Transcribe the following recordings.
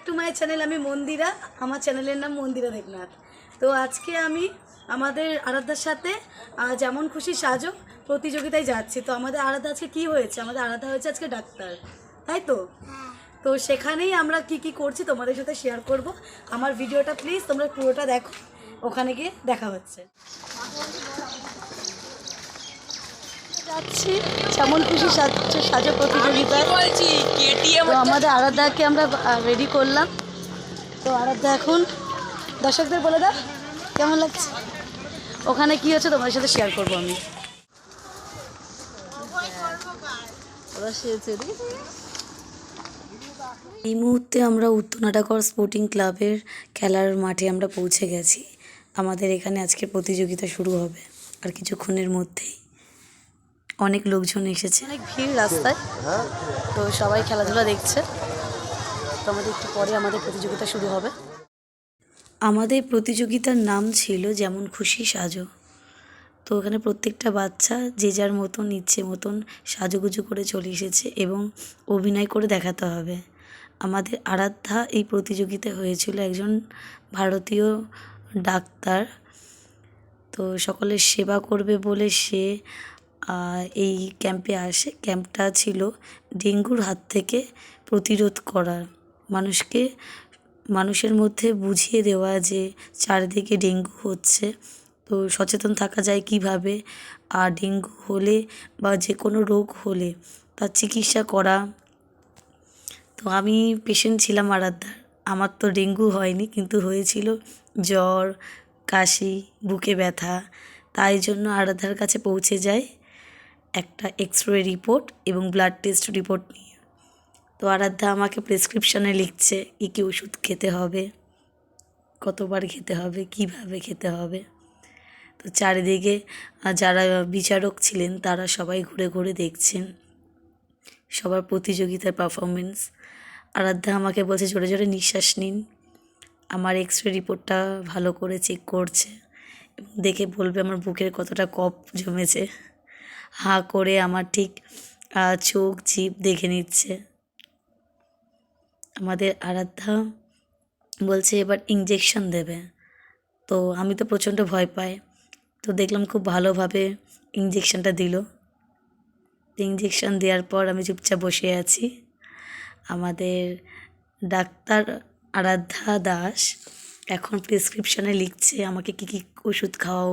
To my channel. আমি মন্দিরা, আমার চ্যানেলের নাম মন্দিরা দেবনাথ। তো আজকে আমি আমাদের আরাধ্যার সাথে যেমন খুশি সাজো প্রতিযোগিতায় যাচ্ছি। তো আমাদের আরাধ্যা আজকে কী হয়েছে? আমাদের আরাধ্যা হয়েছে আজকে ডাক্তার, তাই তো? তো সেখানেই আমরা কি কি করছি তোমাদের সাথে শেয়ার করব। আমার ভিডিওটা প্লিজ তোমরা পুরোটা দেখো, ওখানে গিয়ে দেখা হচ্ছে। যাচ্ছি যেমন খুশি সাজো প্রতিযোগিতায়। তো আমাদের আরাধ্যাকে আমরা রেডি করলাম। তো আরাধ্যা এখন দর্শকদের বলে দাও কেমন লাগছে। ওখানে কি হচ্ছে তোমাদের সাথে শেয়ার করবো আমি। এই মুহূর্তে আমরা উত্তরনাটাগড় স্পোর্টিং ক্লাবের খেলার মাঠে আমরা পৌঁছে গেছি। আমাদের এখানে আজকে প্রতিযোগিতা শুরু হবে আর কিছুক্ষণের মধ্যেই। অনেক লোকজন এসেছে, অনেক ভিড় রাস্তায়। তো সবাই খেলাধুলা দেখছে। তো আমাদের একটু পরে আমাদের প্রতিযোগিতা শুরু হবে। আমাদের প্রতিযোগিতার নাম ছিল যেমন খুশি সাজো। তো ওখানে প্রত্যেকটা বাচ্চা যে যার মতন ইচ্ছে মতন সাজুগুজু করে চলে এসেছে এবং অভিনয় করে দেখাতে হবে। আমাদের আরাধ্যা এই প্রতিযোগিতা হয়েছিল একজন ভারতীয় ডাক্তার। তো সকলের সেবা করবে বলে সে এই ক্যাম্পে আসে। ক্যাম্পটা ছিল ডেঙ্গুর হাত থেকে প্রতিরোধ করা, মানুষের মধ্যে বুঝিয়ে দেওয়া যে চারিদিকে ডেঙ্গু হচ্ছে, তো সচেতন থাকা যায় কিভাবে, আর ডেঙ্গু হলে বা যে কোনো রোগ হলে তার চিকিৎসা করা। তো আমি পেশেন্ট ছিলাম আরাধ্যার। আমার তো ডেঙ্গু হয়নি, কিন্তু হয়েছিল জ্বর, কাশি, বুকে ব্যথা। তাই জন্য আরাধ্যার কাছে পৌঁছে যাই একটা এক্সরে রিপোর্ট এবং ব্লাড টেস্ট রিপোর্ট নিয়ে। তো আরাধ্যা আমাকে প্রেসক্রিপশানে লিখছে কী ওষুধ খেতে হবে, কতবার খেতে হবে, কিভাবে খেতে হবে। তো চারিদিকে যারা বিচারক ছিলেন তারা সবাই ঘুরে ঘুরে দেখছেন সবার প্রতিযোগিতার পারফরমেন্স। আরাধ্যা আমাকে বলছে জোরে জোরে নিঃশ্বাস নিন। আমার এক্সরে রিপোর্টটা ভালো করে চেক করছে এবং দেখে বলবে আমার বুকের কতটা কফ জমেছে। হাঁ করে আমার ঠিক চোখ জিভ দেখে নিচ্ছে। আমাদের আরাধ্যা বলছে এবার ইঞ্জেকশন দেবে। তো আমি তো প্রচণ্ড ভয় পাই। তো দেখলাম খুব ভালোভাবে ইঞ্জেকশনটা দিল। ইঞ্জেকশন দেওয়ার পর আমি চুপচাপ বসে আছি। আমাদের ডাক্তার আরাধ্যা দাস এখন প্রেসক্রিপশানে লিখছে আমাকে কী কী ওষুধ খাওয়া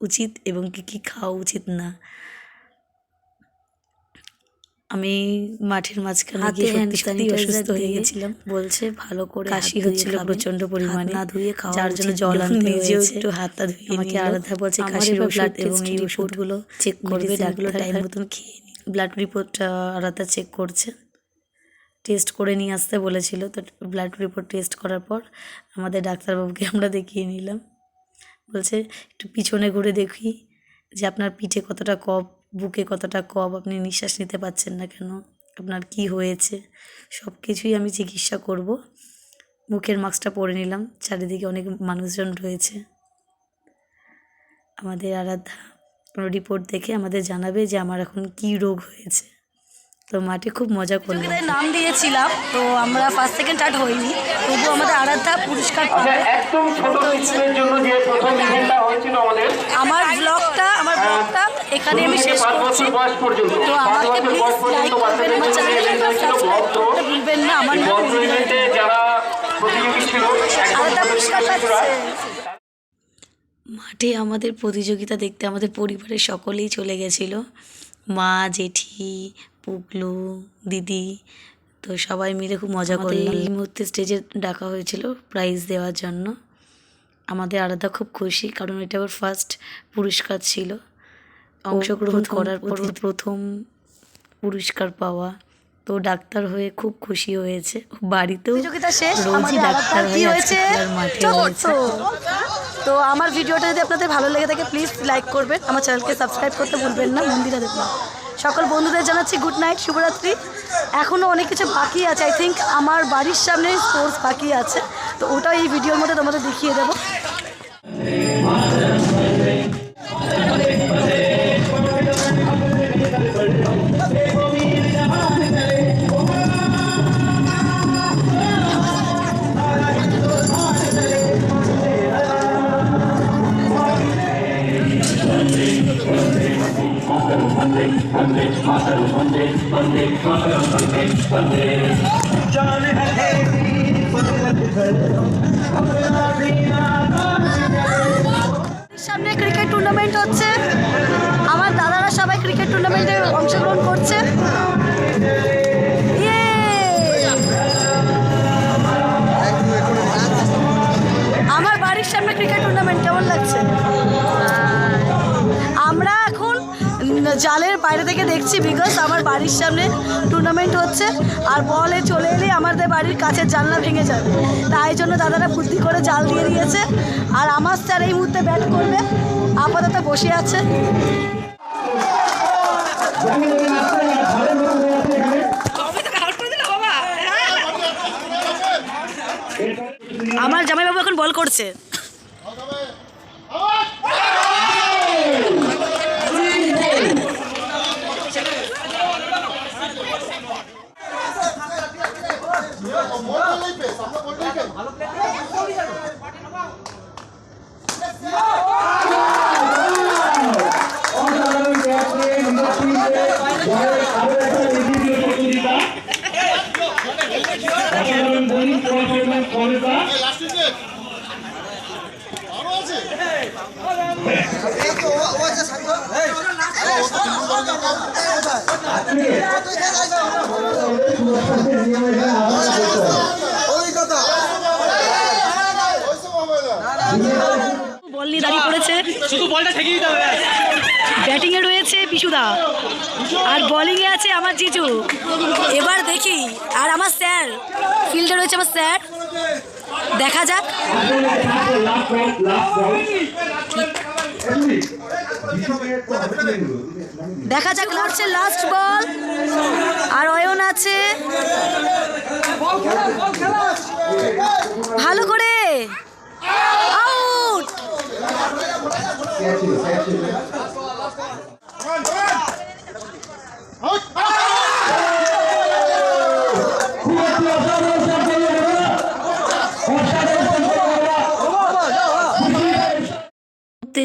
উচিত এবং কী কী খাওয়া উচিত না। আমি মাঠের মাঝখানে গিয়ে সত্যি অসুস্থ হয়ে গেছিলাম। বলছে ভালো করে কাশি হচ্ছিল প্রচণ্ড পরিমাণে, না ধুয়ে খাওয়া, যার জন্য জল আনতে নিজেও একটু হাতটা ধুয়ে আমাকে আলাদা বলছে কাশির ওষুধ এবং এই ওষুধগুলো চেক করবে, ডাকগুলো টাইম মতন খেয়ে নি। ব্লাড রিপোর্টটা আলাদা চেক করছে, টেস্ট করে নিয়ে আসতে বলেছিল। তো ব্লাড রিপোর্ট টেস্ট করার পর আমাদের ডাক্তারবাবুকে আমরা দেখিয়ে নিলাম। বলছে একটু পিছনে ঘুরে দেখি যে আপনার পিঠে কতটা কফ, বুকে কতটা কফ, আপনি নিঃশ্বাস নিতে পারছেন না কেন, আপনার কি হয়েছে। সব কিছুই আমি চিকিৎসা করব। মুখের মাস্কটা পরে নিলাম, চারিদিকে অনেক মানুষজন রয়েছে। আমাদের আরাধ্যা রিপোর্ট দেখে আমাদের জানাবে যে আমার এখন কি রোগ হয়েছে। তো মাঠে খুব মজা করলাম, নাম দিয়েছিলাম। তো আমরা ফার্স্ট সেকেন্ড থার্ড হইনি, তবু আমাদের আরাধ্যা পুরস্কার পাবে। আমার ব্লগটা এখানে আমি শেষ করছি। তো আমাকে প্লিজ লাইক করবেন, আমার চ্যানেলটা সাবস্ক্রাইব করতে ভুলবেন না। আমার নাম আরাধ্যা পুরস্কার পাচ্ছে। মাঠে আমাদের প্রতিযোগিতা দেখতে আমাদের পরিবারের সকলেই চলে গেছিলো, মা, জেঠি, পুগলু, দিদি। তো সবাই মিলে খুব মজা করলাম। এই মুহূর্তে স্টেজে ডাকা হয়েছিল প্রাইজ দেওয়ার জন্য। আমাদের আরাধ্যা খুব খুশি, কারণ এটা ওর ফার্স্ট পুরস্কার ছিল। অংশগ্রহণ করার পর প্রথম পুরস্কার পাওয়া। তো ডাক্তার হয়ে খুব খুশি হয়েছে। বাড়িতেও রোজই ডাক্তার হয়ে মাঠে হয়েছে। তো আমার ভিডিওটা যদি আপনাদের ভালো লেগে থাকে প্লিজ লাইক করবেন, আমার চ্যানেলকে সাবস্ক্রাইব করতে ভুলবেন না। মন্দিরা দেবনাথ। সকল বন্ধুদের জানাচ্ছি গুড নাইট, শুভরাত্রি। এখনও অনেক কিছু বাকি আছে। আই থিঙ্ক আমার বাড়ির সামনে স্পোর্টস বাকি আছে, তো ওটাও এই ভিডিওর মধ্যে তোমাদের দেখিয়ে দেবো। সামনে ক্রিকেট টুর্নামেন্ট হচ্ছে, আমার দাদারা সবাই ক্রিকেট টুর্নামেন্টে অংশগ্রহণ করছে। আমার বাড়ির সামনে ক্রিকেট টুর্নামেন্ট কেমন লাগছে? আমরা এখন জালের বাইরে থেকে দেখছি, বিকজ আমার বাড়ির সামনে টুর্নামেন্ট হচ্ছে আর বলে চলে এলে আমাদের বাড়ির কাছের জানলা ভেঙে যাবে, তাই জন্য দাদারা বুদ্ধি করে জাল দিয়ে দিয়েছে। আর আমার স্যার এই মুহূর্তে ব্যাট করবে, আপাতত বসে আছে। আমার জামাইবাবু এখন বল করছে। বল নিয়ে দাঁড়িয়ে পড়েছে, শুধু বলটা ঠেকিয়ে দিতে হবে। ব্যাটিং এ রয়েছে বিশুদা আর বোলিং এ আছে আমার জিজু। এবার দেখি, আর আমার স্যার ফিল্ডে রয়েছে, আমার স্যার। দেখা যাক। দেখা যাক, লড়ছে লাস্ট বল আর অয়ন আছে ভালো করে আউট।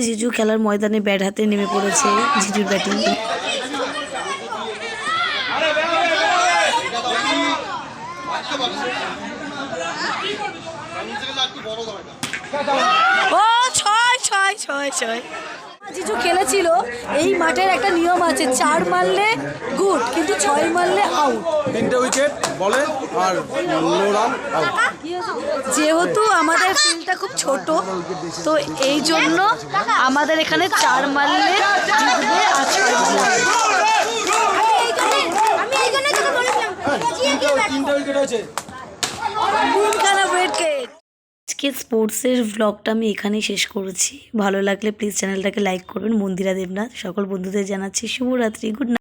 জিজু খেলার ময়দানে ব্যাট হাতে নেমে পড়েছে। জিজুর ব্যাটিং ও 6-6-6-6। জিজু খেলেছিল, এই মাঠের একটা নিয়ম আছে, 4 মারলে গুড কিন্তু 6 মারলে আউট। 3টে উইকেট বলে আর লো রান আউট। যেহেতু আমাদের ফিল্ডটা খুব ছোট, তো এই জন্য আমাদের এখানে 4 মারলে জিতবে আর 6 আজকে স্পোর্টসের ভ্লগটা আমি এখানেই শেষ করেছি। ভালো লাগলে প্লিজ চ্যানেলটাকে লাইক করবেন। মন্দিরা দেবনাথ সকল বন্ধুদের জানাচ্ছি শুভরাত্রি, গুড নাইট।